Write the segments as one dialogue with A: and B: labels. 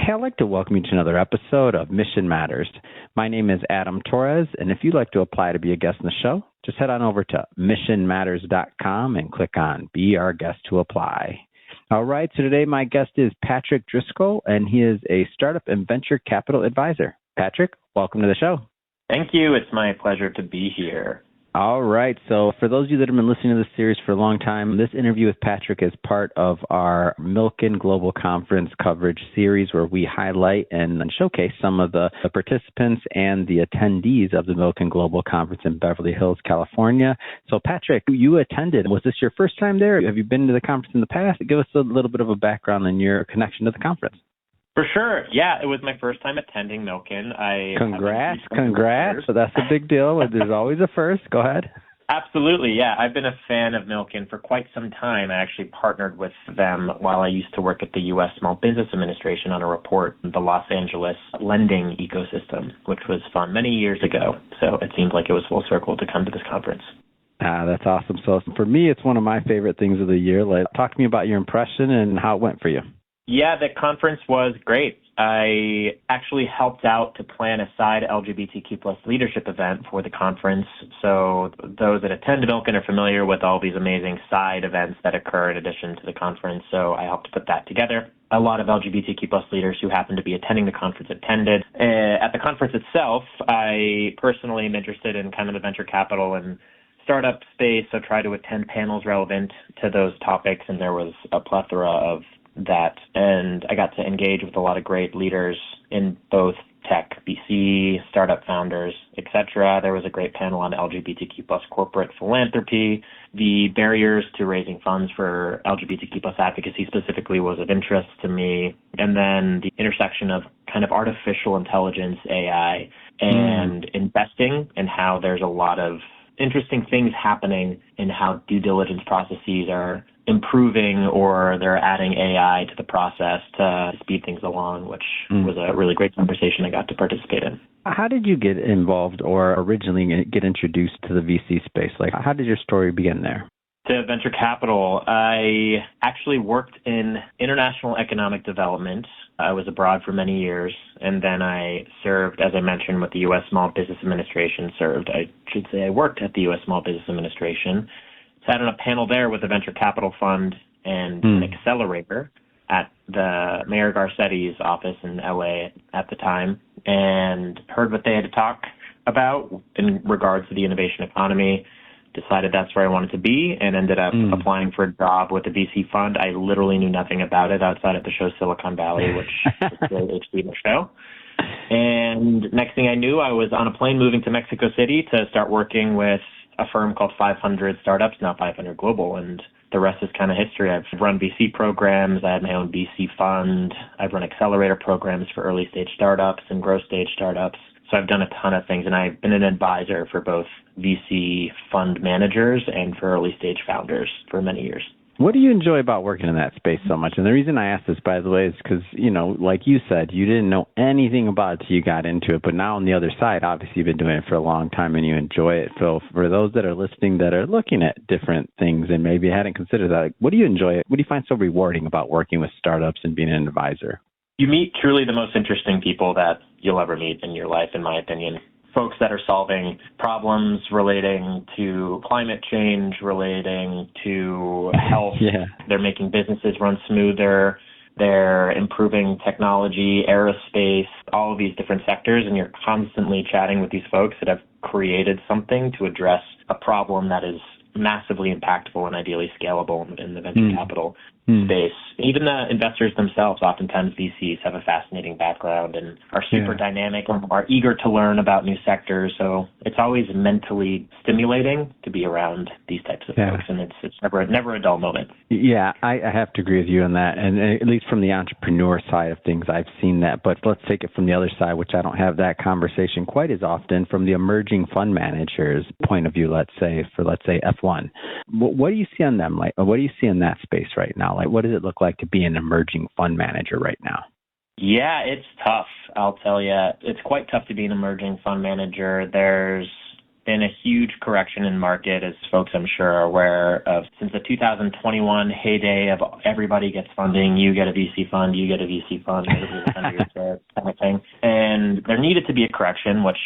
A: Hey, I'd like to welcome you to another episode of Mission Matters. My name is Adam Torres, and if you'd like to apply to be a guest in the show, just head on over to missionmatters.com and click on Be Our Guest to apply. All right, so today my guest is Patrick Driscoll, and he is a startup and venture capital advisor. Patrick, welcome to the show.
B: Thank you. It's my pleasure to be here.
A: All right. So for those of you that have been listening to this series for a long time, this interview with Patrick is part of our Milken Global Conference coverage series where we highlight and showcase some of the participants and the attendees of the Milken Global Conference in Beverly Hills, California. So Patrick, you attended. Was this your first time there? Have you been to the conference in the past? Give us a little bit of a background on your connection to the conference.
B: For sure. Yeah, it was my first time attending Milken.
A: Congrats. So that's a big deal. There's always a first. Go ahead.
B: Absolutely, yeah. I've been a fan of Milken for quite some time. I actually partnered with them while I used to work at the U.S. Small Business Administration on a report, the Los Angeles lending ecosystem, which was fun many years ago. So it seemed like it was full circle to come to this conference.
A: That's awesome. So for me, it's one of my favorite things of the year. Talk to me about your impression and how it went for you.
B: Yeah, the conference was great. I actually helped out to plan a side LGBTQ plus leadership event for the conference. So those that attend Milken are familiar with all these amazing side events that occur in addition to the conference. So I helped put that together. A lot of LGBTQ plus leaders who happened to be attending the conference attended. At the conference itself, I personally am interested in kind of the venture capital and startup space, so try to attend panels relevant to those topics, and there was a plethora of that, and I got to engage with a lot of great leaders in both tech, VC, startup founders, etc. There was a great panel on LGBTQ plus corporate philanthropy. The barriers to raising funds for LGBTQ plus advocacy specifically was of interest to me. And then the intersection of kind of artificial intelligence, AI, and investing, and how there's a lot of interesting things happening in how due diligence processes are improving, or they're adding AI to the process to speed things along, which was a really great conversation I got to participate in.
A: How did you get involved or originally get introduced to the VC space? How did your story begin there?
B: To venture capital, I actually worked in international economic development. I was abroad for many years, and then I served, as I mentioned, with the U.S. Small Business Administration. I worked at the U.S. Small Business Administration. Sat on a panel there with a venture capital fund and an accelerator at the Mayor Garcetti's office in LA at the time, and heard what they had to talk about in regards to the innovation economy. Decided that's where I wanted to be, and ended up applying for a job with the VC fund. I literally knew nothing about it outside of the show Silicon Valley, which is a great HBO show. And next thing I knew, I was on a plane moving to Mexico City to start working with a firm called 500 Startups, now 500 Global, and the rest is kind of history. I've run VC programs. I had my own VC fund. I've run accelerator programs for early stage startups and growth stage startups. So I've done a ton of things, and I've been an advisor for both VC fund managers and for early stage founders for many years.
A: What do you enjoy about working in that space so much? And the reason I ask this, by the way, is because, like you said, you didn't know anything about it till you got into it. But now on the other side, obviously you've been doing it for a long time and you enjoy it. So for those that are listening that are looking at different things and maybe hadn't considered that, what do you enjoy? What do you find so rewarding about working with startups and being an advisor?
B: You meet truly the most interesting people that you'll ever meet in your life, in my opinion. Folks that are solving problems relating to climate change, relating to health.
A: Yeah.
B: They're making businesses run smoother. They're improving technology, aerospace, all of these different sectors, and you're constantly chatting with these folks that have created something to address a problem that is massively impactful and ideally scalable in the venture capital space. Even the investors themselves, oftentimes VCs, have a fascinating background and are super dynamic and are eager to learn about new sectors. So it's always mentally stimulating to be around these types of folks, and it's never a dull moment.
A: Yeah, I have to agree with you on that. And at least from the entrepreneur side of things, I've seen that. But let's take it from the other side, which I don't have that conversation quite as often, from the emerging fund manager's point of view, let's say F1. What do you see on them? What do you see in that space right now? What does it look like to be an emerging fund manager right now?
B: Yeah, it's tough. I'll tell you. It's quite tough to be an emerging fund manager. There's been a huge correction in market, as folks I'm sure are aware of, since the 2021 heyday of everybody gets funding, you get a VC fund, you get a VC fund, everybody's under your chair kind of thing. And there needed to be a correction, which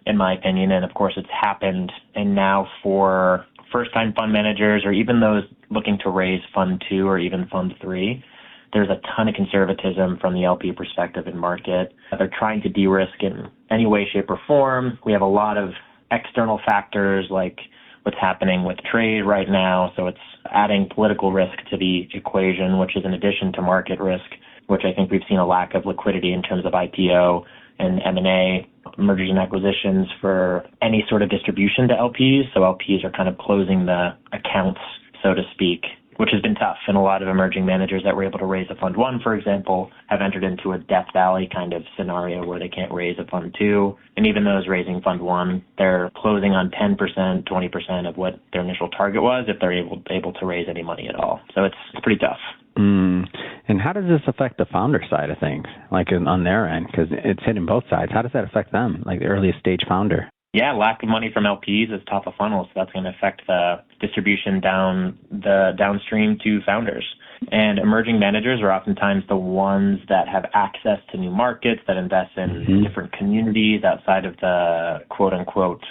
B: in my opinion, and of course it's happened, and now for first-time fund managers or even those looking to raise Fund 2 or even Fund 3, there's a ton of conservatism from the LP perspective in market. They're trying to de-risk in any way, shape, or form. We have a lot of external factors like what's happening with trade right now, so it's adding political risk to the equation, which is in addition to market risk, which I think we've seen a lack of liquidity in terms of IPO and M&A, mergers and acquisitions for any sort of distribution to LPs. So LPs are kind of closing the accounts, so to speak, which has been tough. And a lot of emerging managers that were able to raise a Fund 1, for example, have entered into a Death Valley kind of scenario where they can't raise a Fund 2. And even those raising Fund 1, they're closing on 10%, 20% of what their initial target was if they're able to raise any money at all. So it's pretty tough.
A: And how does this affect the founder side of things, like on their end? Because it's hitting both sides. How does that affect them, like the earliest stage founder?
B: Yeah, lack of money from LPs is top of funnel, so that's going to affect the distribution downstream to founders. And emerging managers are oftentimes the ones that have access to new markets, that invest in different communities outside of the quote-unquote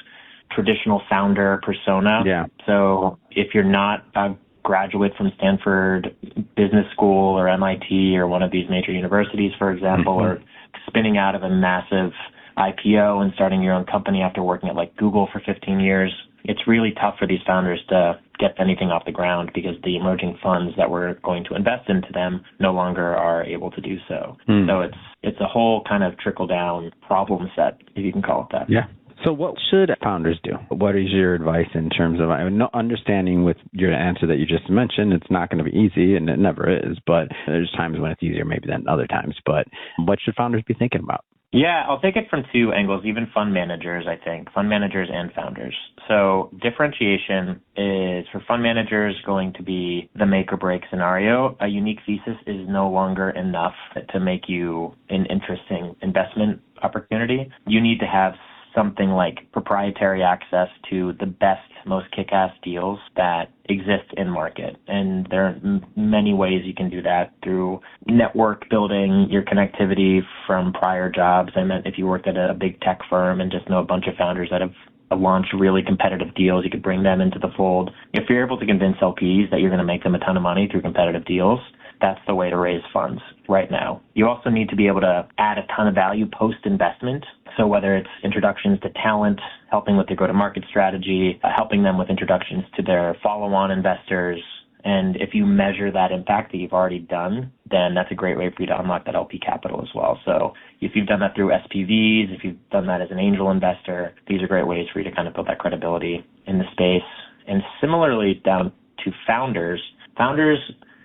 B: traditional founder persona.
A: Yeah.
B: So if you're not a graduate from Stanford Business School or MIT or one of these major universities, for example, or spinning out of a massive IPO and starting your own company after working at like Google for 15 years, it's really tough for these founders to get anything off the ground because the emerging funds that were going to invest into them no longer are able to do so. So it's a whole kind of trickle-down problem set, if you can call it that.
A: Yeah. So what should founders do? What is your advice in terms of understanding with your answer that you just mentioned? It's not going to be easy, and it never is, but there's times when it's easier maybe than other times. But what should founders be thinking about?
B: Yeah, I'll take it from two angles, even fund managers, I think, fund managers and founders. So differentiation is, for fund managers, going to be the make or break scenario. A unique thesis is no longer enough to make you an interesting investment opportunity. You need to have something like proprietary access to the best, most kick-ass deals that exist in market. And there are many ways you can do that through network building, your connectivity from prior jobs. I meant if you worked at a big tech firm and just know a bunch of founders that have launched really competitive deals, you could bring them into the fold. If you're able to convince LPs that you're going to make them a ton of money through competitive deals, that's the way to raise funds right now. You also need to be able to add a ton of value post-investment. So whether it's introductions to talent, helping with their go-to-market strategy, helping them with introductions to their follow-on investors. And if you measure that impact that you've already done, then that's a great way for you to unlock that LP capital as well. So if you've done that through SPVs, if you've done that as an angel investor, these are great ways for you to kind of build that credibility in the space. And similarly, down to founders,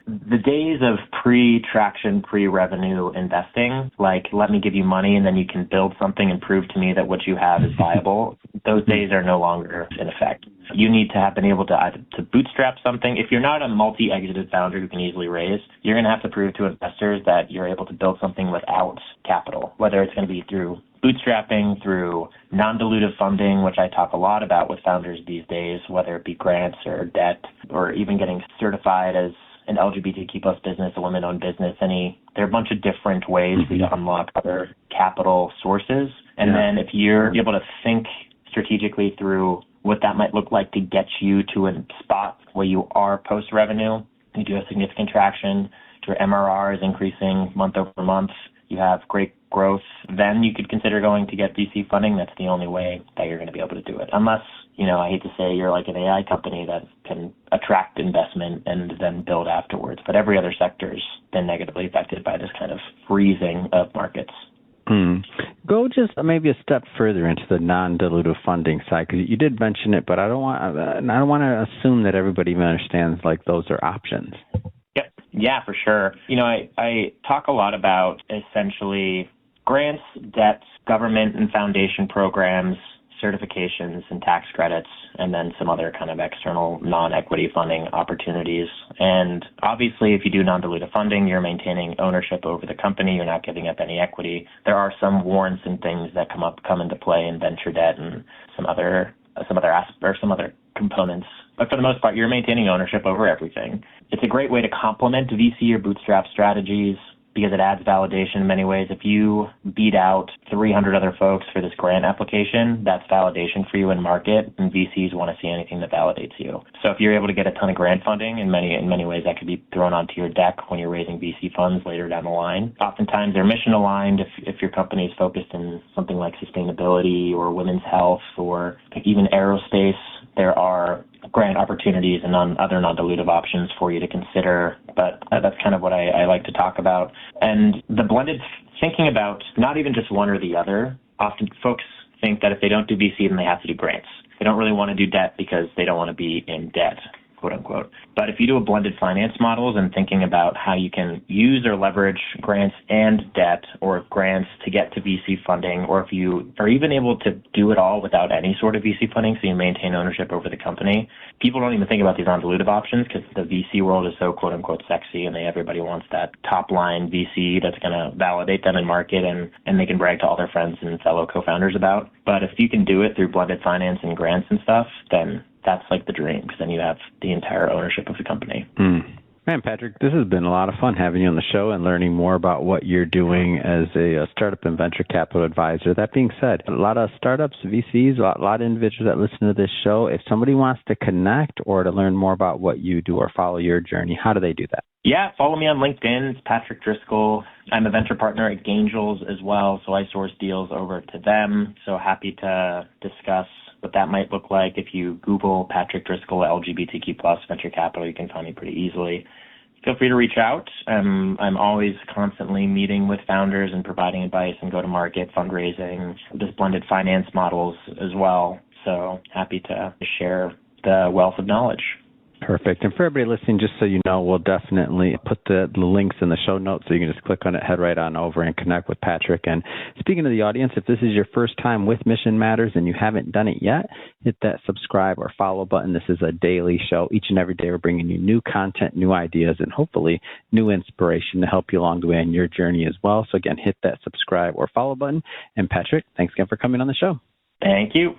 B: the days of pre-traction, pre-revenue investing, like let me give you money and then you can build something and prove to me that what you have is viable, those days are no longer in effect. You need to have been able to either to bootstrap something. If you're not a multi-exited founder who can easily raise, you're going to have to prove to investors that you're able to build something without capital, whether it's going to be through bootstrapping, through non-dilutive funding, which I talk a lot about with founders these days, whether it be grants or debt, or even getting certified as an LGBTQ plus business, a women-owned business. There are a bunch of different ways for you to unlock other capital sources. And then if you're able to think strategically through what that might look like to get you to a spot where you are post-revenue, you do have significant traction, your MRR is increasing month over month, you have great growth, then you could consider going to get VC funding. That's the only way that you're going to be able to do it. Unless, I hate to say you're like an AI company that can attract investment and then build afterwards. But every other sector's been negatively affected by this kind of freezing of markets.
A: Go just maybe a step further into the non-dilutive funding side, because you did mention it, but I don't want to assume that everybody even understands like those are options.
B: Yep. Yeah, for sure. I talk a lot about essentially grants, debts, government and foundation programs, certifications and tax credits, and then some other kind of external non-equity funding opportunities. And obviously, if you do non-dilutive funding, you're maintaining ownership over the company. You're not giving up any equity. There are some warrants and things that come into play in venture debt and some other some other components. But for the most part, you're maintaining ownership over everything. It's a great way to complement VC or bootstrap strategies because it adds validation in many ways. If you beat out 300 other folks for this grant application, that's validation for you in market, and VCs want to see anything that validates you. So if you're able to get a ton of grant funding, in many ways that could be thrown onto your deck when you're raising VC funds later down the line. Oftentimes they're mission aligned. If your company is focused in something like sustainability or women's health or even aerospace, there are grant opportunities and other non-dilutive options for you to consider. But that's kind of what I like to talk about. And the blended thinking about not even just one or the other. Often folks think that if they don't do VC, then they have to do grants. They don't really want to do debt because they don't want to be in debt, quote unquote. But if you do a blended finance models and thinking about how you can use or leverage grants and debt or grants to get to VC funding, or if you are even able to do it all without any sort of VC funding so you maintain ownership over the company, people don't even think about these non-dilutive options because the VC world is so quote unquote sexy and everybody wants that top line VC that's going to validate them in market and they can brag to all their friends and fellow co-founders about. But if you can do it through blended finance and grants and stuff, then that's like the dream because then you have the entire ownership of the company.
A: Man, Patrick, this has been a lot of fun having you on the show and learning more about what you're doing as a startup and venture capital advisor. That being said, a lot of startups, VCs, a lot of individuals that listen to this show, if somebody wants to connect or to learn more about what you do or follow your journey, how do they do that?
B: Yeah, follow me on LinkedIn. It's Patrick Driscoll. I'm a venture partner at Gangels as well, so I source deals over to them. So happy to discuss what that might look like. If you Google Patrick Driscoll LGBTQ+ venture capital, you can find me pretty easily. Feel free to reach out. I'm always constantly meeting with founders and providing advice and go-to-market, fundraising, just blended finance models as well. So happy to share the wealth of knowledge.
A: Perfect. And for everybody listening, just so you know, we'll definitely put the links in the show notes so you can just click on it, head right on over and connect with Patrick. And speaking to the audience, if this is your first time with Mission Matters and you haven't done it yet, hit that subscribe or follow button. This is a daily show. Each and every day we're bringing you new content, new ideas, and hopefully new inspiration to help you along the way in your journey as well. So again, hit that subscribe or follow button. And Patrick, thanks again for coming on the show.
B: Thank you.